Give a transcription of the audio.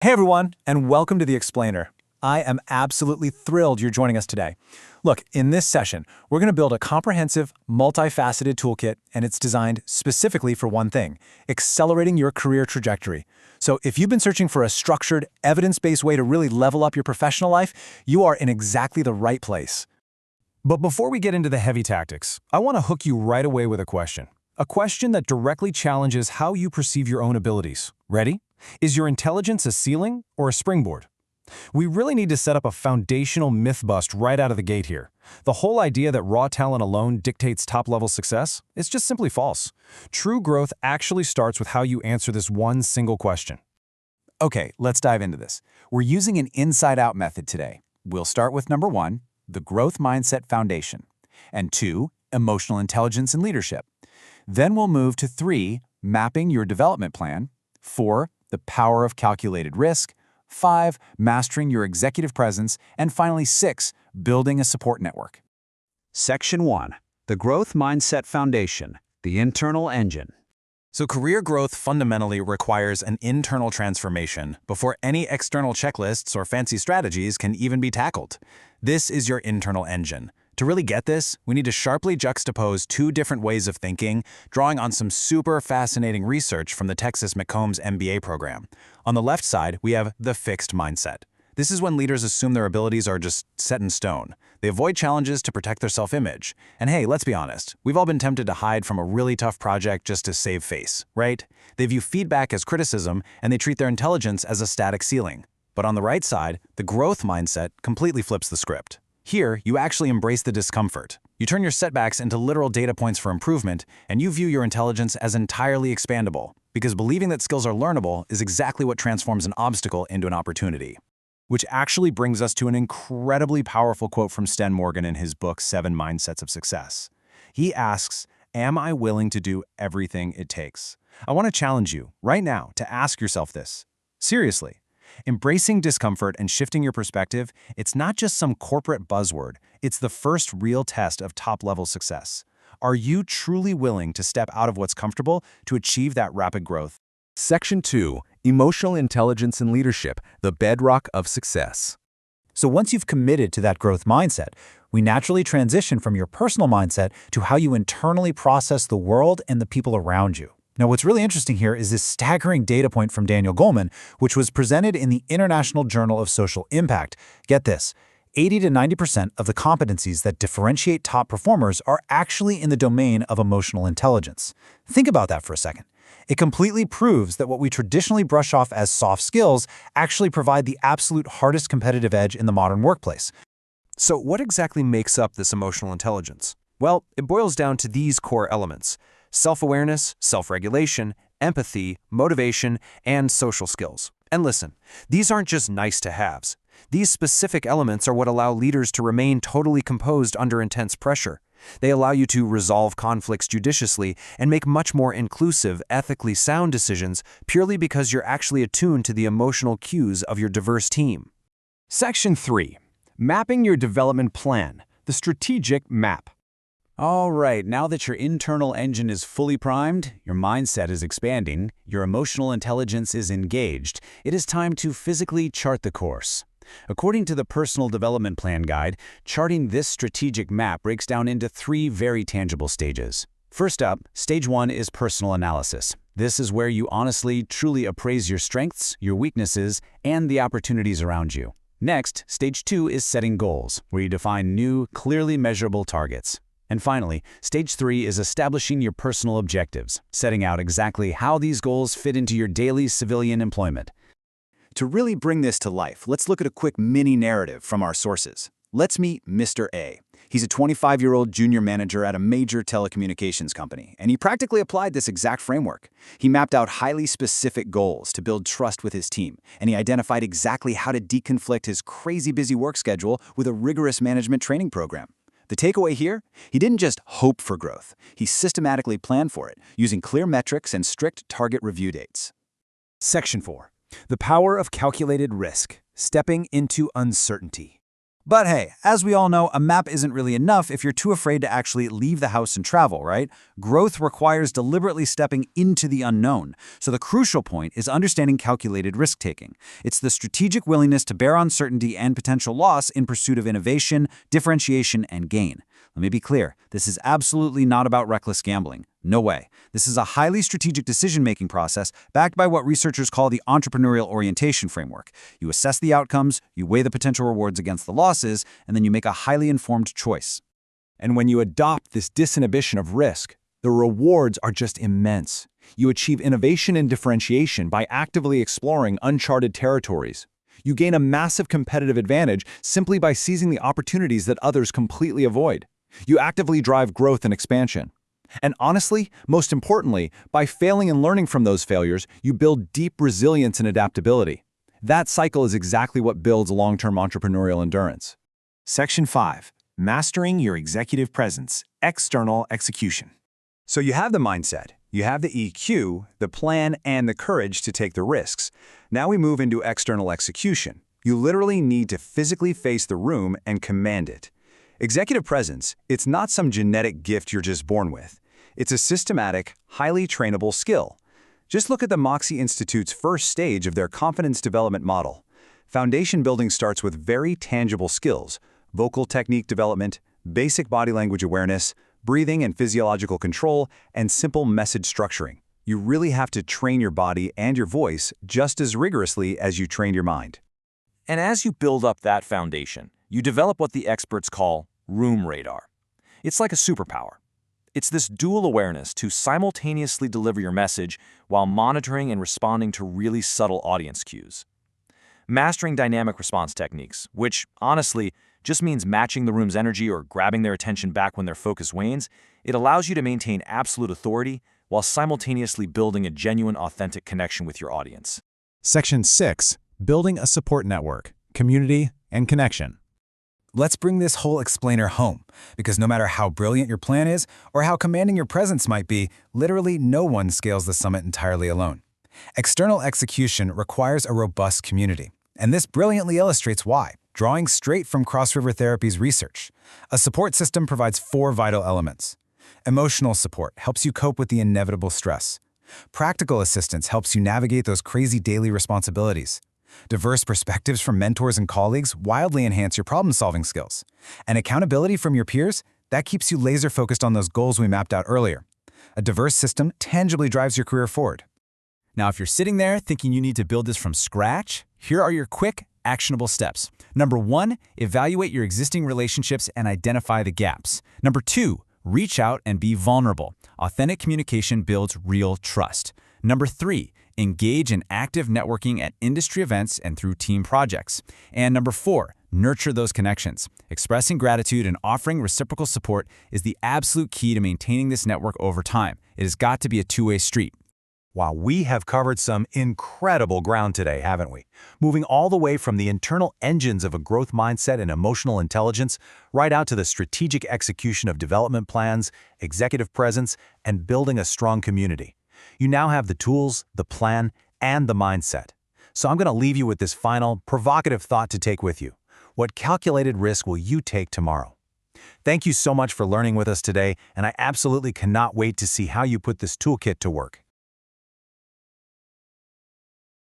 Hey everyone, and welcome to The Explainer. I am absolutely thrilled you're joining us today. Look, in this session, we're going to build a comprehensive, multifaceted toolkit, and it's designed specifically for one thing: accelerating your career trajectory. So if you've been searching for a structured, evidence-based way to really level up your professional life, you are in exactly the right place. But before we get into the heavy tactics, I want to hook you right away with a question. A question that directly challenges how you perceive your own abilities. Ready? Is your intelligence a ceiling or a springboard? We really need to set up a foundational myth bust right out of the gate here. The whole idea that raw talent alone dictates top-level success is just simply false. True growth actually starts with how you answer this one single question. Okay, let's dive into this. We're using an inside-out method today. We'll start with number 1, the growth mindset foundation, and 2, emotional intelligence and leadership. Then we'll move to 3, mapping your development plan, 4, the power of calculated risk, 5, mastering your executive presence, and finally 6, building a support network. Section 1. The Growth Mindset Foundation, the Internal Engine. So career growth fundamentally requires an internal transformation before any external checklists or fancy strategies can even be tackled. This is your internal engine. To really get this, we need to sharply juxtapose 2 different ways of thinking, drawing on some super fascinating research from the Texas McCombs MBA program. On the left side, we have the fixed mindset. This is when leaders assume their abilities are just set in stone. They avoid challenges to protect their self-image. And hey, let's be honest, we've all been tempted to hide from a really tough project just to save face, right? They view feedback as criticism, and they treat their intelligence as a static ceiling. But on the right side, the growth mindset completely flips the script. Here, you actually embrace the discomfort. You turn your setbacks into literal data points for improvement, and you view your intelligence as entirely expandable, because believing that skills are learnable is exactly what transforms an obstacle into an opportunity. Which actually brings us to an incredibly powerful quote from Sten Morgan in his book, 7 Mindsets of Success. He asks, "Am I willing to do everything it takes?" I want to challenge you right now to ask yourself this. Seriously. Embracing discomfort and shifting your perspective, it's not just some corporate buzzword, it's the first real test of top-level success. Are you truly willing to step out of what's comfortable to achieve that rapid growth? Section 2. Emotional Intelligence and Leadership, the Bedrock of Success. So once you've committed to that growth mindset, we naturally transition from your personal mindset to how you internally process the world and the people around you. Now, what's really interesting here is this staggering data point from Daniel Goleman, which was presented in the International Journal of Social Impact. Get this, 80 to 90% of the competencies that differentiate top performers are actually in the domain of emotional intelligence. Think about that for a second. It completely proves that what we traditionally brush off as soft skills actually provide the absolute hardest competitive edge in the modern workplace. So what exactly makes up this emotional intelligence? Well, it boils down to these core elements: self-awareness, self-regulation, empathy, motivation, and social skills. And listen, these aren't just nice-to-haves. These specific elements are what allow leaders to remain totally composed under intense pressure. They allow you to resolve conflicts judiciously and make much more inclusive, ethically sound decisions purely because you're actually attuned to the emotional cues of your diverse team. Section 3. Mapping your development plan, the strategic map. All right, now that your internal engine is fully primed, your mindset is expanding, your emotional intelligence is engaged, it is time to physically chart the course. According to the Personal Development Plan Guide, charting this strategic map breaks down into 3 very tangible stages. First up, stage 1 is personal analysis. This is where you honestly, truly appraise your strengths, your weaknesses, and the opportunities around you. Next, stage 2 is setting goals, where you define new, clearly measurable targets. And finally, stage 3 is establishing your personal objectives, setting out exactly how these goals fit into your daily civilian employment. To really bring this to life, let's look at a quick mini narrative from our sources. Let's meet Mr. A. He's a 25-year-old junior manager at a major telecommunications company, and he practically applied this exact framework. He mapped out highly specific goals to build trust with his team, and he identified exactly how to deconflict his crazy busy work schedule with a rigorous management training program. The takeaway here? He didn't just hope for growth. He systematically planned for it, using clear metrics and strict target review dates. Section 4. The Power of Calculated Risk, Stepping into Uncertainty. But hey, as we all know, a map isn't really enough if you're too afraid to actually leave the house and travel, right? Growth requires deliberately stepping into the unknown. So the crucial point is understanding calculated risk-taking. It's the strategic willingness to bear uncertainty and potential loss in pursuit of innovation, differentiation, and gain. Let me be clear, this is absolutely not about reckless gambling. No way. This is a highly strategic decision-making process backed by what researchers call the entrepreneurial orientation framework. You assess the outcomes, you weigh the potential rewards against the losses, and then you make a highly informed choice. And when you adopt this disinhibition of risk, the rewards are just immense. You achieve innovation and differentiation by actively exploring uncharted territories. You gain a massive competitive advantage simply by seizing the opportunities that others completely avoid. You actively drive growth and expansion. And honestly, most importantly, by failing and learning from those failures, you build deep resilience and adaptability. That cycle is exactly what builds long-term entrepreneurial endurance. Section 5. Mastering your executive presence, external execution. So you have the mindset, you have the EQ, the plan, and the courage to take the risks. Now we move into external execution. You literally need to physically face the room and command it. Executive presence, it's not some genetic gift you're just born with. It's a systematic, highly trainable skill. Just look at the Moxie Institute's first stage of their confidence development model. Foundation building starts with very tangible skills: vocal technique development, basic body language awareness, breathing and physiological control, and simple message structuring. You really have to train your body and your voice just as rigorously as you train your mind. And as you build up that foundation, you develop what the experts call room radar. It's like a superpower. It's this dual awareness to simultaneously deliver your message while monitoring and responding to really subtle audience cues. Mastering dynamic response techniques, which, honestly, just means matching the room's energy or grabbing their attention back when their focus wanes, it allows you to maintain absolute authority while simultaneously building a genuine, authentic connection with your audience. Section 6. Building a support network, community, and connection. Let's bring this whole explainer home, because no matter how brilliant your plan is or how commanding your presence might be, literally no one scales the summit entirely alone. External execution requires a robust community, and this brilliantly illustrates why, drawing straight from Cross River Therapy's research. A support system provides 4 vital elements. Emotional support helps you cope with the inevitable stress. Practical assistance helps you navigate those crazy daily responsibilities. Diverse perspectives from mentors and colleagues wildly enhance your problem-solving skills. And accountability from your peers, that keeps you laser-focused on those goals we mapped out earlier. A diverse system tangibly drives your career forward. Now, if you're sitting there thinking you need to build this from scratch, here are your quick, actionable steps. Number 1, evaluate your existing relationships and identify the gaps. Number 2, reach out and be vulnerable. Authentic communication builds real trust. Number 3, engage in active networking at industry events and through team projects. And number 4, nurture those connections. Expressing gratitude and offering reciprocal support is the absolute key to maintaining this network over time. It has got to be a two-way street. Wow, we have covered some incredible ground today, haven't we? Moving all the way from the internal engines of a growth mindset and emotional intelligence, right out to the strategic execution of development plans, executive presence, and building a strong community. You now have the tools, the plan, and the mindset. So I'm going to leave you with this final, provocative thought to take with you. What calculated risk will you take tomorrow? Thank you so much for learning with us today, and I absolutely cannot wait to see how you put this toolkit to work.